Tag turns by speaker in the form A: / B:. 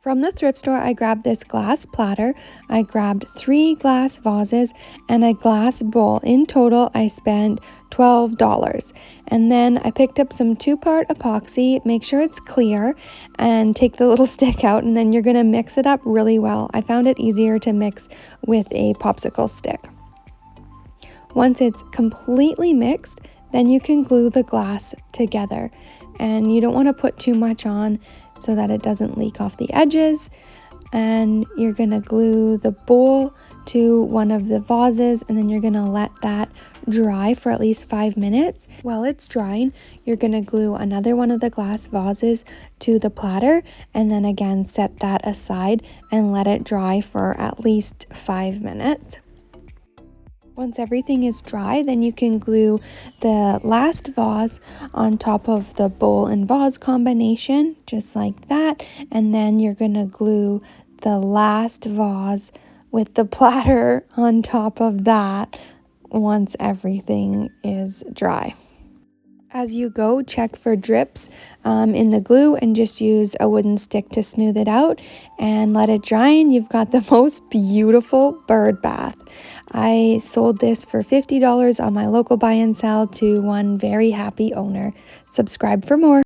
A: From the thrift store, I grabbed this glass platter, I grabbed 3 glass vases, and a glass bowl. In total, I spent $12. And then I picked up some 2-part epoxy. Make sure it's clear and take the little stick out, and then you're going to mix it up really well. I found it easier to mix with a popsicle stick. Once it's completely mixed, then you can glue the glass together. And you don't want to put too much on so that it doesn't leak off the edges. And you're going to glue the bowl to one of the vases, and then you're going to let that dry for at least 5 minutes. While it's drying, you're going to glue another one of the glass vases to the platter, and then again set that aside and let it dry for at least 5 minutes. Once everything is dry, then you can glue the last vase on top of the bowl and vase combination, just like that. And then you're going to glue the last vase with the platter on top of that once everything is dry. As you go, check for drips in the glue and just use a wooden stick to smooth it out and let it dry, and you've got the most beautiful bird bath. I sold this for $50 on my local buy and sell to one very happy owner. Subscribe for more.